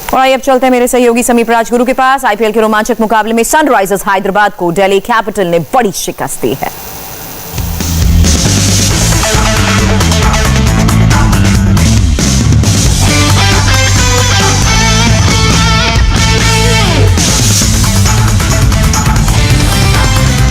और अब चलते हैं मेरे सहयोगी समीप राजगुरु के पास। आईपीएल के रोमांचक मुकाबले में सनराइजर्स हैदराबाद को दिल्ली कैपिटल ने बड़ी शिकस्त दी है।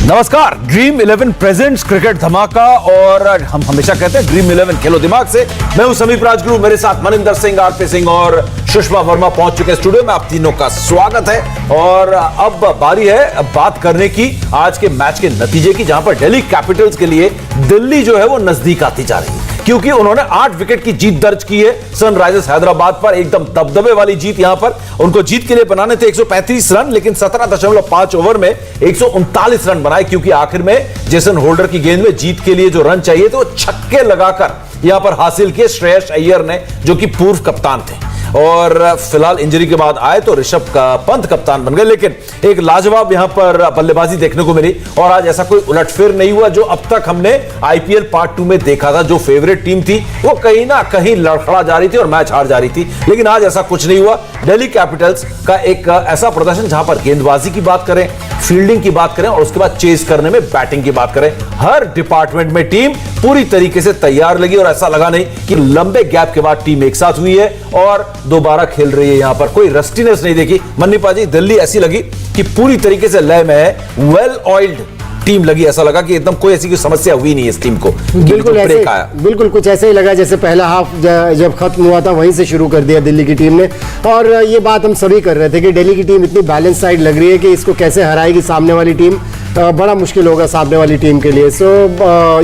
नमस्कार, ड्रीम 11 प्रेजेंट्स क्रिकेट धमाका और हम हमेशा कहते हैं ड्रीम 11 खेलो दिमाग से। मैं हूं समीप राजगुरु, मेरे साथ मनिंदर सिंह, आरपी सिंह और सुषमा वर्मा पहुंच चुके हैं स्टूडियो में। आप तीनों का स्वागत है और अब बारी है बात करने की आज के मैच के नतीजे की, जहां पर दिल्ली कैपिटल्स के लिए दिल्ली जो है वो नजदीक आती जा रही है, क्योंकि उन्होंने 8 विकेट की जीत दर्ज की है सनराइजर्स हैदराबाद पर। एकदम दबदबे वाली जीत। यहां पर उनको जीत के लिए बनाने थे 135 रन, लेकिन 17.5 ओवर में 139 रन बनाए, क्योंकि आखिर में जेसन होल्डर की गेंद में जीत के लिए जो रन चाहिए थे वो छक्के लगाकर यहां पर हासिल किए श्रेयस अय्यर ने, जो कि पूर्व कप्तान थे और फिलहाल इंजरी के बाद आए तो ऋषभ पंत कप्तान बन गए। लेकिन एक लाजवाब यहां पर बल्लेबाजी देखने को मिली और आज ऐसा कोई उलटफेर नहीं हुआ जो अब तक हमने आईपीएल पार्ट 2 में देखा था। जो फेवरेट टीम थी वो कहीं ना कहीं लड़खड़ा जा रही थी और मैच हार जा रही थी, लेकिन आज ऐसा कुछ नहीं हुआ। दिल्ली कैपिटल्स का एक ऐसा प्रदर्शन जहां पर गेंदबाजी की बात करें, फील्डिंग की बात करें और उसके बाद चेज करने में बैटिंग की बात करें, हर डिपार्टमेंट में टीम पूरी तरीके से तैयार लगी और ऐसा लगा नहीं कि लंबे गैप के बाद टीम एक साथ हुई है और दोबारा खेल रही है। यहां पर कोई रस्टीनेस नहीं देखी। मन्नी पाजी, दिल्ली ऐसी लगी कि पूरी तरीके से लय में है, वेल ऑयल्ड टीम लगी। ऐसा लगा कि एकदम कोई ऐसी कोई समस्या हुई नहीं इस टीम को। बिल्कुल कुछ ऐसे ही लगा जैसे पहला हाफ जब खत्म हुआ था वहीं से शुरू कर दिया दिल्ली की टीम ने। और ये बात हम सभी कर रहे थे कि दिल्ली की टीम इतनी बैलेंस साइड लग रही है कि इसको कैसे हराएगी सामने वाली टीम, बड़ा मुश्किल होगा सामने वाली टीम के लिए।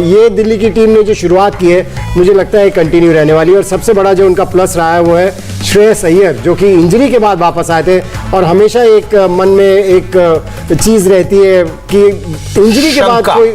ये दिल्ली की टीम ने जो शुरुआत की है मुझे लगता है कंटिन्यू रहने वाली है। और सबसे बड़ा जो उनका प्लस रहा है वो है श्रेयस अय्यर, जो कि इंजरी के बाद वापस आए थे। और हमेशा एक मन में एक चीज रहती है कि इंजरी के बाद कोई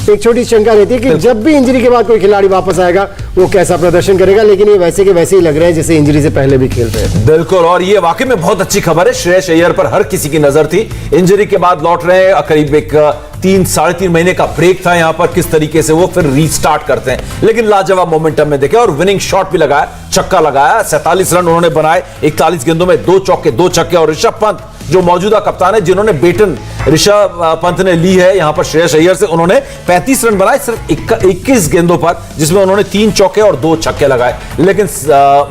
एक छोटी शंका रहती है कि जब भी इंजरी के बाद कोई खिलाड़ी वापस आएगा वो कैसा प्रदर्शन करेगा, लेकिन ये वैसे के वैसे ही लग रहे हैं जैसे इंजरी से पहले भी खेल रहे हैं। बिल्कुल, और ये वाकई में बहुत अच्छी खबर है। श्रेयस अय्यर पर हर किसी की नजर थी, इंजरी के बाद लौट रहे हैं। करीब एक 3-3.5 महीने का ब्रेक था यहाँ पर, किस तरीके से वो फिर रीस्टार्ट करते हैं। लेकिन लाजवाब मोमेंटम में देखे और विनिंग शॉट भी लगाया, छक्का लगाया, 47 रन उन्होंने बनाए 41 गेंदों में, 2 चौके 2 छक्के। और ऋषभ पंत जो मौजूदा कप्तान है, जिन्होंने बेटन ऋषभ पंत ने ली है यहां पर श्रेयस अय्यर से, उन्होंने 35 रन बनाए सिर्फ 21 गेंदों पर, जिसमें उन्होंने 3 चौके और 2 छक्के लगाए। लेकिन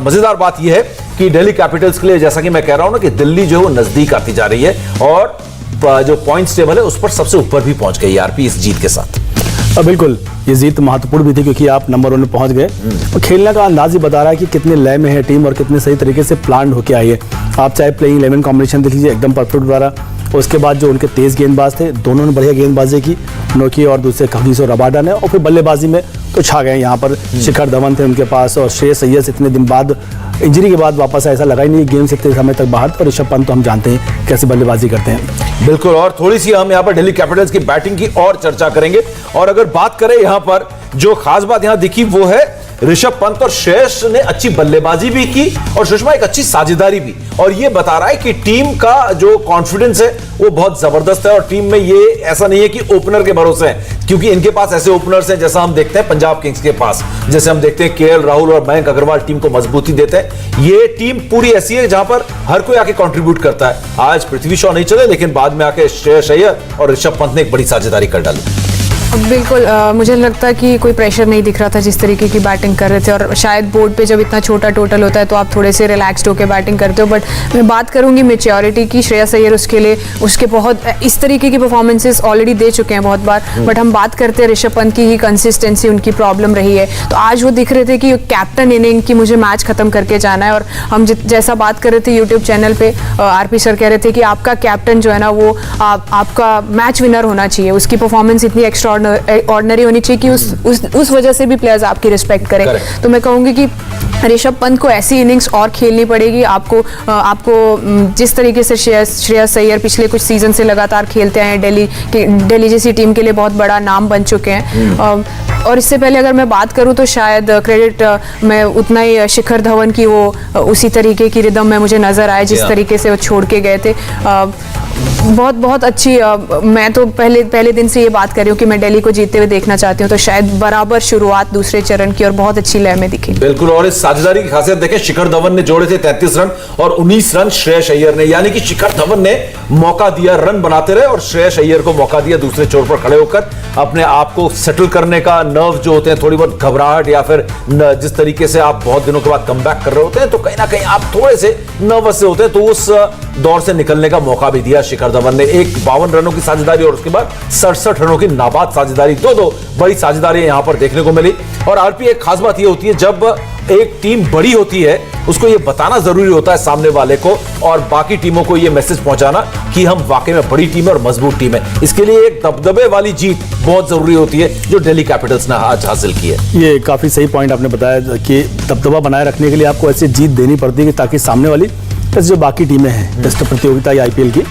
मजेदार बात यह है कि दिल्ली कैपिटल्स के लिए, जैसा कि मैं कह रहा हूं ना, कि दिल्ली जो है नजदीक आती जा रही है और जो पॉइंट्स टेबल है उस पर सबसे ऊपर भी पहुंच गई आरपी इस जीत के साथ। बिल्कुल, ये जीत महत्वपूर्ण भी थी क्योंकि आप नंबर 1 में पहुंच गए और खेलने का अंदाज ही बता रहा है कि कितने लय में है टीम और कितने सही तरीके से प्लान होके आई है। आप चाहे प्लेइंग 11 कॉम्बिनेशन देख लीजिए, एकदम परफेक्ट द्वारा। उसके बाद जो उनके तेज गेंदबाज थे, दोनों ने बढ़िया गेंदबाजी की, नोकी और दूसरे कफीस और रबाडा ने। और फिर बल्लेबाजी में तो छा गए यहाँ पर, शिखर धवन थे उनके पास और श्रेयस अय्यर इतने दिन बाद इंजरी के बाद वापस ऐसा लगा ही नहीं गेम से इतने समय तक बाहर। और ऋषभ पंत तो हम जानते हैं कैसे बल्लेबाजी करते हैं। बिल्कुल, और थोड़ी सी हम यहाँ पर दिल्ली कैपिटल्स की बैटिंग की और चर्चा करेंगे। और अगर बात करें यहाँ पर जो खास बात यहाँ दिखी वो है ऋषभ पंत और श्रेयस ने अच्छी बल्लेबाजी भी की और सुषमा एक अच्छी साझेदारी भी। और ये बता रहा है कि टीम का जो कॉन्फिडेंस है वो बहुत जबरदस्त है। और टीम में ये ऐसा नहीं है कि ओपनर के भरोसे है, क्योंकि इनके पास ऐसे ओपनर्स हैं जैसा हम देखते हैं पंजाब किंग्स के पास, जैसे हम देखते हैं केएल राहुल और मयंक अग्रवाल टीम को मजबूती देते हैं। ये टीम पूरी ऐसी है जहां पर हर कोई आके कंट्रीब्यूट करता है। आज पृथ्वी शॉ नहीं चले, लेकिन बाद में आके श्रेयस अय्यर और ऋषभ पंत ने एक बड़ी साझेदारी कर डाली। बिल्कुल, मुझे लगता है कि कोई प्रेशर नहीं दिख रहा था जिस तरीके की बैटिंग कर रहे थे। और शायद बोर्ड पे जब इतना छोटा टोटल होता है तो आप थोड़े से रिलैक्स्ड होकर बैटिंग करते हो। बट मैं बात करूंगी मैच्योरिटी की, श्रेयस अय्यर उसके लिए उसके बहुत इस तरीके की परफॉर्मेंसेस ऑलरेडी दे चुके हैं बहुत बार। बट हम बात करते हैं ऋषभ पंत की ही कंसिस्टेंसी उनकी प्रॉब्लम रही है। तो आज वो दिख रहे थे कि कैप्टन इनिंग की मुझे मैच खत्म करके जाना है। और हम जैसा बात कर रहे थे यूट्यूब चैनल पे, आरपी सर कह रहे थे कि आपका कैप्टन जो है ना वो आपका मैच विनर होना चाहिए, उसकी परफॉर्मेंस इतनी एक्स्ट्राऑर्डिनरी होनी चाहिए कि उस वजह से भी प्लेयर्स आपकी रिस्पेक्ट करें। तो मैं कहूंगी कि ऋषभ पंत को ऐसी इनिंग्स और खेलनी पड़ेगी। आपको जिस तरीके से श्रेयस अय्यर पिछले कुछ सीजन से लगातार खेलते हैं, दिल्ली जैसी टीम के लिए बहुत बड़ा नाम बन चुके हैं। और इससे पहले अगर मैं बात करूं तो शायद क्रेडिट मैं उतना ही शिखर धवन की वो उसी तरीके की रिदम में मुझे नजर आया जिस तरीके से वो छोड़ के गए थे। बहुत अच्छी मैं तो पहले दिन से ये बात कर रही हूँ कि मैं दिल्ली को जीतते हुए देखना चाहती हूँ। तो शायद बराबर शुरुआत दूसरे चरण की और बहुत अच्छी लय में दिखी। बिल्कुल, और इस साझेदारी की खासियत देखें, शिखर धवन ने जोड़े थे 33 रन और 19 रन श्रेयस अय्यर ने, यानी कि शिखर धवन ने मौका दिया, रन बनाते रहे और श्रेयस अय्यर को मौका दिया दूसरे छोर पर खड़े होकर अपने आप को सेटल करने का। नर्व जो होते हैं, थोड़ी बहुत घबराहट या फिर जिस तरीके से आप बहुत दिनों के बाद कमबैक कर रहे होते हैं तो कहीं ना कहीं आप थोड़े से नर्वस से होते हैं, तो उस दौर से निकलने का मौका भी दिया शिखर धवन ने। एक 52 रनों की साझेदारी और उसके बाद 67 रनों की नाबाद साझेदारी, दो बड़ी साझेदारी यहां पर देखने को मिली। और आरपी, एक खास बात यह होती है जब एक टीम बड़ी होती है उसको यह बताना जरूरी होता है सामने वाले को और बाकी टीमों को यह मैसेज पहुंचाना कि हम वाकई में बड़ी टीम है और मजबूत टीम है। इसके लिए एक दबदबे वाली जीत बहुत जरूरी होती है जो दिल्ली कैपिटल्स ने आज हासिल की है। ये काफी सही पॉइंट आपने बताया कि दबदबा बनाए रखने के लिए आपको ऐसी जीत देनी पड़ती है ताकि सामने वाली जो बाकी टीमें हैं टेस्ट प्रतियोगिता या आईपीएल की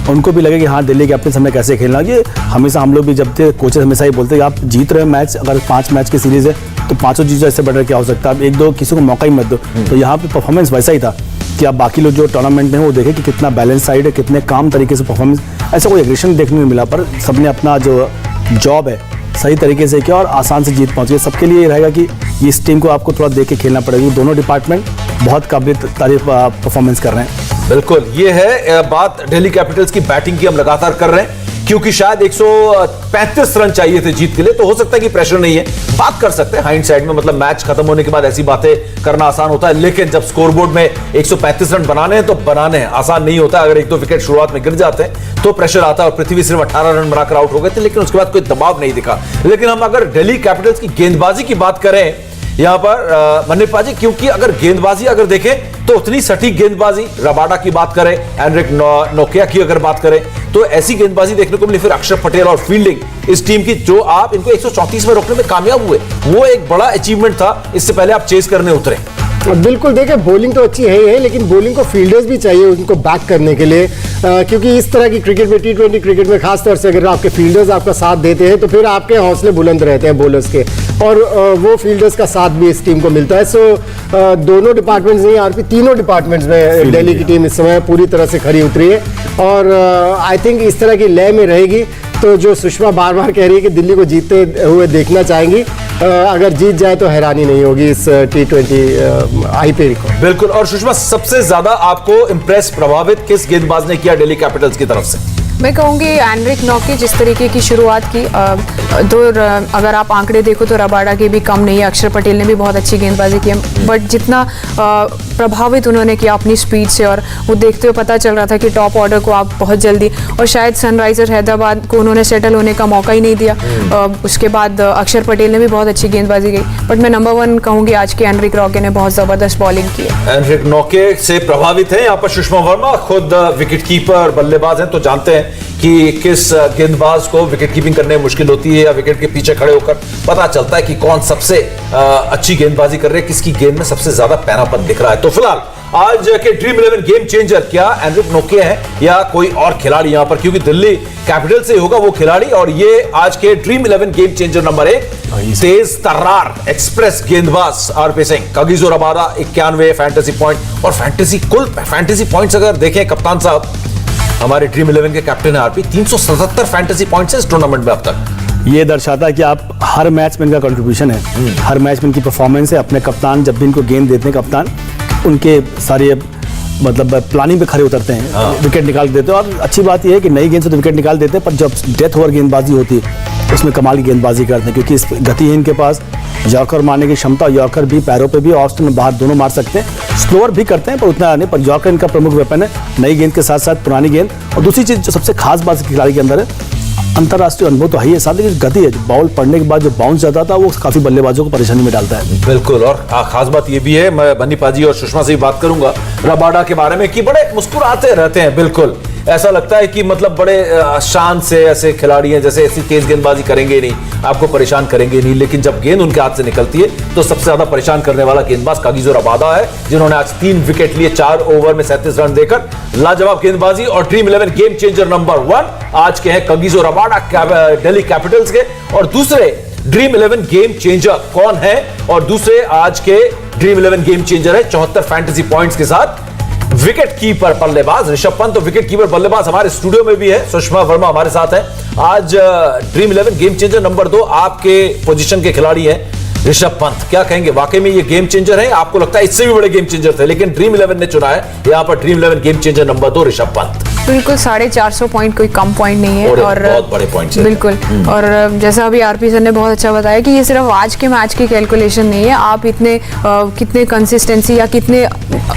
उनको भी लगे कि हाँ दिल्ली कैपिटल्स हमें कैसे खेलना। ये हमेशा हम लोग भी जब थे कोचेस हमेशा ही बोलते हैं कि आप जीत रहे मैच, अगर 5 मैच की सीरीज है तो 5 जीत, इससे बेटर क्या हो सकता है, आप 1-2 किसी को मौका ही मत दो। तो यहाँ पे परफॉर्मेंस वैसा ही था कि आप बाकी लोग जो टूर्नामेंट में वो देखें कि कितना बैलेंस साइड है, कितने काम तरीके से परफॉर्मेंस, ऐसा कोई एग्रेशन देखने को मिला, पर सबने अपना जो जॉब है सही तरीके से किया और आसान से जीत पहुंच गए। सबके लिए ये रहेगा कि इस टीम को आपको थोड़ा देख के खेलना पड़ेगा। दोनों डिपार्टमेंट बहुत काबिल तारीफ परफॉर्मेंस कर रहे हैं। बिल्कुल, ये है बात दिल्ली कैपिटल्स की बैटिंग की हम लगातार कर रहे हैं क्योंकि शायद 135 रन चाहिए थे जीत के लिए, तो हो सकता है कि प्रेशर नहीं है, बात कर सकते हैं हाइंडसाइड में, मतलब मैच खत्म होने के बाद ऐसी बातें करना आसान होता है, लेकिन जब स्कोरबोर्ड में 135 रन बनाने हैं तो बनाने हैं, आसान नहीं होता। अगर 1-2 विकेट शुरुआत में गिर जाते हैं तो प्रेशर आता है और पृथ्वी सिर्फ 18 रन बनाकर आउट हो गए थे, लेकिन उसके बाद कोई दबाव नहीं दिखा। लेकिन हम अगर दिल्ली कैपिटल्स की गेंदबाजी की बात करें यहां पर मनीष पाजी, क्योंकि अगर गेंदबाजी अगर देखें तो उतनी सटीक गेंदबाजी, रबाडा की बात करें, एनरिक नोकिया की अगर बात करें तो ऐसी गेंदबाजी देखने को मिली। फिर अक्षर पटेल और फील्डिंग इस टीम की, जो आप इनको 134 में रोकने में कामयाब हुए, वो एक बड़ा अचीवमेंट था। इससे पहले आप चेस करने उतरे। बिल्कुल, देखिए बॉलिंग तो अच्छी है ही है, लेकिन बॉलिंग को फील्डर्स भी चाहिए उनको बैक करने के लिए, क्योंकि इस तरह की क्रिकेट में, T20 क्रिकेट में खासतौर से अगर आपके फील्डर्स आपका साथ देते हैं तो फिर आपके हौसले बुलंद रहते हैं बॉलर्स के, और वो फील्डर्स का साथ भी इस टीम को मिलता है। सो दोनों डिपार्टमेंट्स नहीं, आरपी तीनों डिपार्टमेंट्स में दिल्ली की टीम इस समय पूरी तरह से खरी उतरी है और आई थिंक इस तरह की लय में रहेगी। तो जो सुषमा बार बार कह रही है कि दिल्ली को जीतते हुए देखना चाहेंगी, अगर जीत जाए तो हैरानी नहीं होगी इस T20 आईपीएल को। बिल्कुल। और सुषमा, सबसे ज्यादा आपको इंप्रेस, प्रभावित किस गेंदबाज ने किया दिल्ली कैपिटल्स की तरफ से? मैं कहूँगी एनरिक नॉकी, जिस तरीके की शुरुआत की, अगर आप आंकड़े देखो तो रबाडा के भी कम नहीं है, अक्षर पटेल ने भी बहुत अच्छी गेंदबाजी की है, बट जितना प्रभावित उन्होंने किया अपनी स्पीड से, और वो देखते हुए पता चल रहा था कि टॉप ऑर्डर को आप बहुत जल्दी, और शायद सनराइजर हैदराबाद को उन्होंने सेटल होने का मौका ही नहीं दिया। उसके बाद अक्षर पटेल ने भी बहुत अच्छी गेंदबाजी की, बट मैं नंबर 1 कहूँगी आज के एनरिक नॉके ने बहुत जबरदस्त बॉलिंग की है। एनरिक नॉके से प्रभावित है यहाँ पर सुषमा वर्मा, खुद विकेट कीपर बल्लेबाज हैं, तो जानते हैं कि किस गेंदबाज को विकेट कीपिंग करने में मुश्किल होती है या विकेट के पीछे खड़े होकर पता चलता है कि कौन सबसे अच्छी गेंदबाजी कर रहे हैं, किसकी गेंद में सबसे ज्यादा पैनापन दिख रहा है। तो फिलहाल आज के ड्रीम 11 गेम चेंजर क्या एनरिक नोके है या कोई और खिलाड़ी यहाँ पर, क्योंकि दिल्ली कैपिटल से होगा वो खिलाड़ी, और ये आज के ड्रीम 11 गेम चेंजर नंबर 1 तेज तर्रार एक्सप्रेस गेंदबाज RP Singh. Kagiso Rabada 91 fantasy point, और कुल फैंटेसी पॉइंट्स अगर देखें, कप्तान साहब हमारे ड्रीम 11 के कैप्टन है आरपी, 377 फैंटेसी पॉइंट्स इस टूर्नामेंट में अब तक। ये दर्शाता है कि आप हर मैच में इनका कंट्रीब्यूशन है, हर मैच में इनकी परफॉर्मेंस है। अपने कप्तान जब भी इनको गेंद देते हैं, कप्तान उनके सारे मतलब प्लानिंग पे खड़े उतरते हैं, विकेट निकाल देते हैं। और अच्छी बात यह है कि नई गेंद से तो विकेट निकाल देते हैं, पर जब डेथ ओवर गेंदबाजी होती है उसमें कमाल की गेंदबाजी करते हैं, क्योंकि इस गति है इनके पास, यॉर्कर मारने की क्षमता, यॉर्कर भी पैरों पे भी और में बाहर दोनों मार सकते हैं, स्लोअर भी करते हैं पर उतना नहीं, पर यॉर्कर इनका प्रमुख वेपन है, नई गेंद के साथ साथ पुरानी गेंद। और दूसरी चीज जो सबसे खास बात खिलाड़ी के अंदर है, अंतरराष्ट्रीय अनुभव तो है ही, साथ ही गति है, बॉल पड़ने के बाद जो बाउंस जाता था वो काफी बल्लेबाजों को परेशानी में डालता है। बिल्कुल। और खास बात ये भी है, मैं बन्नी पाजी और सुषमा से भी बात करूंगा रबाडा के बारे में, कि बड़े मुस्कुराते रहते हैं। बिल्कुल ऐसा लगता है कि मतलब बड़े शान से ऐसे खिलाड़ी हैं, जैसे ऐसी तेज गेंदबाजी करेंगे नहीं, आपको परेशान करेंगे नहीं, लेकिन जब गेंद उनके हाथ से निकलती है तो सबसे ज्यादा परेशान करने वाला गेंदबाज कागिजो रबाडा है, जिन्होंने आज 3 विकेट लिए 4 ओवर में 37 रन देकर। लाजवाब गेंदबाजी और ड्रीम 11 गेम चेंजर नंबर 1 आज के हैं कागिजो रबाडा दिल्ली कैपिटल्स के। और दूसरे ड्रीम 11 गेम चेंजर कौन है, और दूसरे आज के ड्रीम 11 गेम चेंजर है 74 फैंटेसी पॉइंट्स के साथ विकेट कीपर बल्लेबाज ऋषभ पंत। तो विकेट कीपर बल्लेबाज हमारे स्टूडियो में भी है, सुषमा वर्मा हमारे साथ है। आज ड्रीम 11 गेम चेंजर नंबर 2 आपके पोजीशन के खिलाड़ी हैं ऋषभ पंत, क्या कहेंगे, वाकई में ये गेम चेंजर है? आपको लगता है इससे भी बड़े गेम चेंजर थे, लेकिन ड्रीम 11 ने चुना है यहाँ पर dream 11 game changer number 2 Rishabh Pant. बिल्कुल 450 पॉइंट कोई कम पॉइंट नहीं है और बहुत बड़े पॉइंट है। बिल्कुल। और जैसा अभी आरपी सर ने बहुत अच्छा बताया कि ये सिर्फ आज के मैच की कैलकुलेशन नहीं है, आप इतने कितने कंसिस्टेंसी या कितने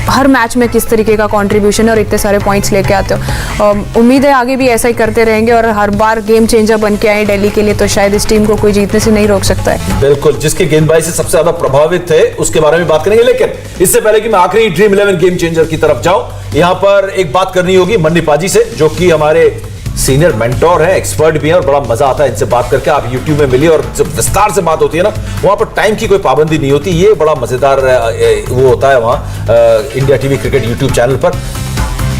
हर मैच में किस तरीके का कंट्रीब्यूशन और इतने सारे पॉइंट्स लेके आते हो। उम्मीद है आगे भी ऐसा ही करते रहेंगे और हर बार गेम चेंजर बन के आए दिल्ली के लिए, तो शायद इस टीम को कोई जीतने से नहीं रोक सकता है। बिल्कुल, जिसके गेंदबाजी से सबसे ज्यादा प्रभावित थे उसके बारे में बात करेंगे, लेकिन इससे पहले कि मैं आखिरी ड्रीम 11 गेम चेंजर की तरफ जाऊं, यहां पर एक बात करनी होगी मन्नी पाजी से, जो कि हमारे सीनियर मेंटोर हैं, एक्सपर्ट भी हैं, और बड़ा मजा आता है इनसे बात करके। आप YouTube में मिलिए और जब विस्तार से बात होती है ना, वहां पर टाइम की कोई पाबंदी नहीं होती, ये बड़ा मजेदार वो होता है वहां India TV cricket YouTube channel पर।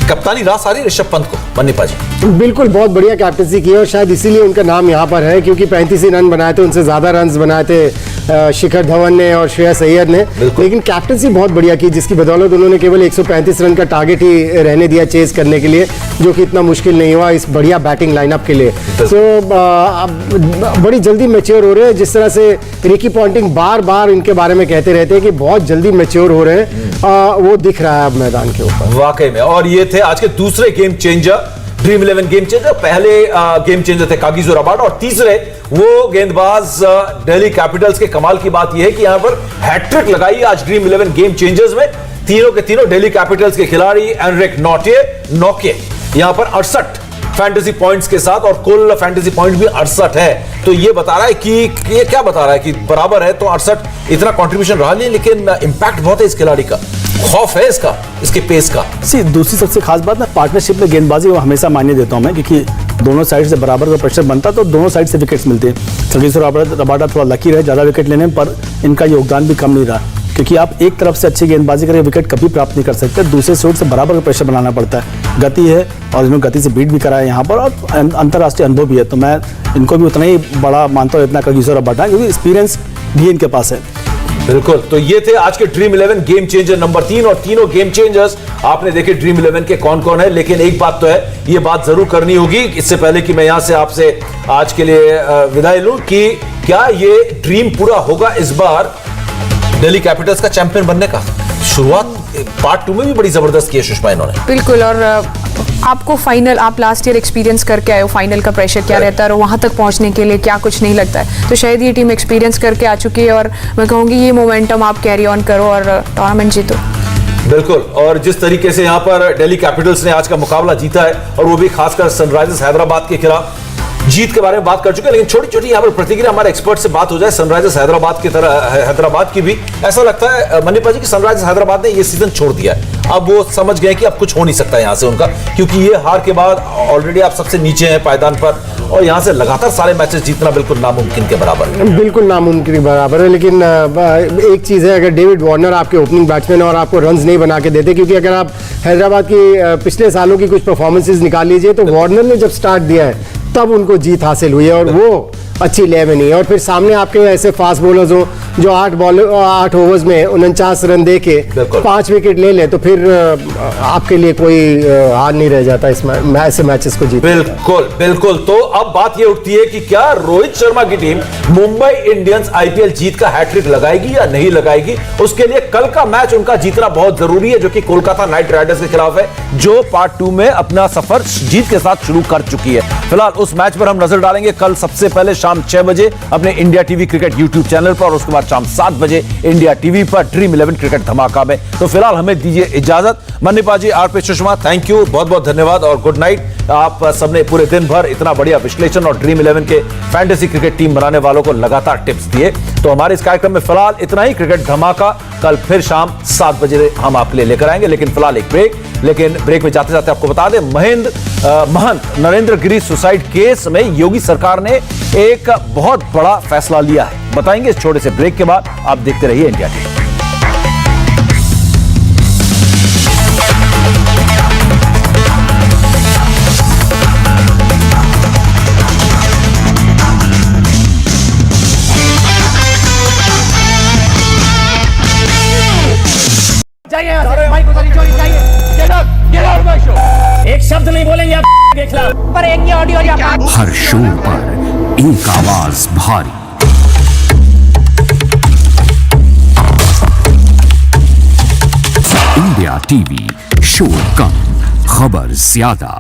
कप्तानी रास आ रही ऋषभ पंत को, मन्नी पाजी। बिल्कुल, बहुत बढ़िया कैप्टनसी की है और शायद इसीलिए उनका नाम यहाँ पर है, क्योंकि 35 ही रन बनाए थे, उनसे ज्यादा रन बनाए थे शिखर धवन ने और श्रेयस अय्यर ने, लेकिन कैप्टनसी बहुत बढ़िया की, जिसकी बदौलत उन्होंने केवल 135 रन का टारगेट ही रहने दिया चेज करने के लिए, जो कि इतना मुश्किल नहीं हुआ इस बढ़िया बैटिंग लाइनअप के लिए। बड़ी जल्दी मैच्योर हो रहे हैं, जिस तरह से रिकी पॉन्टिंग बार बार इनके बारे में कहते रहते हैं कि बहुत जल्दी मैच्योर हो रहे हैं, वो दिख रहा है अब मैदान के ऊपर वाकई में। और ये थे आज के दूसरे game changer, dream 11 game changer. पहले गेम चेंजर थे कागिसो रबाडा और तीसरे वो गेंदबाज दिल्ली कैपिटल्स के। कमाल की बात यह है कि यहां पर हैट्रिक लगाई आज ड्रीम 11 गेम चेंजर्स में, तीनों के तीनों दिल्ली कैपिटल्स के खिलाड़ी। एनरिक नोके यहां पर 68 फैंटेसी पॉइंट्स के साथ, और कुल फैंटेसी पॉइंट भी 68 है। तो ये बता रहा है कि ये क्या बता रहा है कि बराबर है, तो 68 इतना कंट्रीब्यूशन रहा नहीं, लेकिन इंपैक्ट बहुत है इस खिलाड़ी का, खौफ है इसका, इसके पेस का। दूसरी सबसे खास बात ना, पार्टनरशिप में गेंदबाजी वो हमेशा मान्य देता हूं मैं, क्योंकि दोनों साइड से बराबर का प्रेशर बनता तो दोनों साइड से विकेट्स मिलते हैं। कागिसो रबाडा थोड़ा लकी रहे ज्यादा विकेट लेने, पर इनका योगदान भी कम नहीं रहा, क्योंकि आप एक तरफ से अच्छी गेंदबाजी करके विकेट कभी प्राप्त नहीं कर सकते, दूसरे साइड से बराबर का प्रेशर बनाना पड़ता है। गति है और इन्होंने गति से बीट भी करा है यहाँ पर, और अंतर्राष्ट्रीय अनुभव भी है, तो मैं इनको भी उतना ही बड़ा मानता हूँ इतना कागिसो रबाडा, क्योंकि एक्सपीरियंस भी इनके पास है। बिल्कुल, तो ये थे आज के ड्रीम 11 गेम चेंजर नंबर 3, और तीनों गेम चेंजर्स आपने देखे ड्रीम 11 के कौन कौन है। लेकिन एक बात तो है, ये बात जरूर करनी होगी इससे पहले कि मैं यहां से आपसे आज के लिए विदाई लूं, कि क्या ये ड्रीम पूरा होगा इस बार दिल्ली कैपिटल्स का चैंपियन बनने का? शुरुआत पार्ट 2 में भी बड़ी जबरदस्त की है सुषमा इन्होंने। बिल्कुल, और आपको फाइनल, आप लास्ट ईयर एक्सपीरियंस करके आए हो, फाइनल का प्रेशर क्या रहता है और वहां तक पहुंचने के लिए क्या कुछ नहीं लगता है, तो शायद ये टीम एक्सपीरियंस करके आ चुकी है, और मैं कहूंगी ये मोमेंटम आप कैरी ऑन करो और टूर्नामेंट जीतो। बिल्कुल, और जिस तरीके से यहां पर दिल्ली कैपिटल्स ने आज का मुकाबला जीता है, और वो भी खासकर सनराइजर्स हैदराबाद के खिलाफ, जीत के बारे में बात कर चुके हैं, लेकिन छोटी छोटी यहाँ पर प्रतिक्रिया हमारे एक्सपर्ट से बात हो जाए सनराइजर्स हैदराबाद की तरह, हैदराबाद की भी। ऐसा लगता है मन्नी पाजी कि सनराइजर्स हैदराबाद ने ये सीजन छोड़ दिया है, अब वो समझ गए कि अब कुछ हो नहीं सकता यहाँ से उनका, क्योंकि ये हार के बाद ऑलरेडी आप सबसे नीचे हैं पायदान पर, और यहाँ से लगातार सारे मैचेस जीतना बिल्कुल नामुमकिन के बराबर है। बिल्कुल नामुमकिन के बराबर है, लेकिन एक चीज़ है, अगर डेविड वार्नर आपके ओपनिंग बैट्समैन और आपको रन्स नहीं बना के देते, क्योंकि अगर आप हैदराबाद की पिछले सालों की कुछ परफॉर्मेंसेस निकाल लीजिए, तो वार्नर ने जब स्टार्ट दिया है तब उनको जीत हासिल हुई है, और वो अच्छी लय में नहीं है। और फिर सामने आपके ऐसे फास्ट बॉलर्स हो जो 8 ओवर्स में 49 रन दे के 5 विकेट ले ले, तो फिर आपके लिए कोई हार नहीं रह जाता इस ऐसे मैचेस को जीत। बिल्कुल बिल्कुल, तो अब बात ये उठती है कि क्या रोहित शर्मा की टीम मुंबई इंडियंस आईपीएल जीत का हैट्रिक लगाएगी या नहीं लगाएगी? उसके लिए कल का मैच उनका जीतना बहुत जरूरी है, जो कि कोलकाता नाइट राइडर्स के खिलाफ है, जो पार्ट 2 में अपना सफर जीत के साथ शुरू कर चुकी है। फिलहाल उस मैच पर हम नजर डालेंगे कल सबसे पहले शाम 6 बजे अपने India TV cricket YouTube channel पर, और उसके बाद शाम 7 बजे इंडिया टीवी पर ड्रीम 11 क्रिकेट धमाका में। तो फिलहाल हमें दीजिए इजाजत। मन्नी पाजी, आरपी सुषमा, थैंक यू, बहुत बहुत धन्यवाद और गुड नाइट। आप सबने पूरे दिन भर इतना बढ़िया विश्लेषण और ड्रीम 11 के फैंटेसी क्रिकेट टीम बनाने वालों को लगातार टिप्स दिए। तो हमारे इस कार्यक्रम में फिलहाल इतना ही। क्रिकेट धमाका कल फिर शाम 7 बजे हम आपके लिए लेकर आएंगे, लेकिन फिलहाल एक ब्रेक। लेकिन ब्रेक में जाते जाते आपको बता दें, महंत नरेंद्र गिरी सुसाइड केस में योगी सरकार ने एक बहुत बड़ा फैसला लिया है, बताएंगे इस छोटे से ब्रेक के बाद। आप देखते रहिए इंडिया टीवी। एक शब्द नहीं बोलेंगे आप, देख लो। पर एक ये ऑडियो हर शो पर एक आवाज भारी, इंडिया टीवी, शोर कम खबर ज्यादा।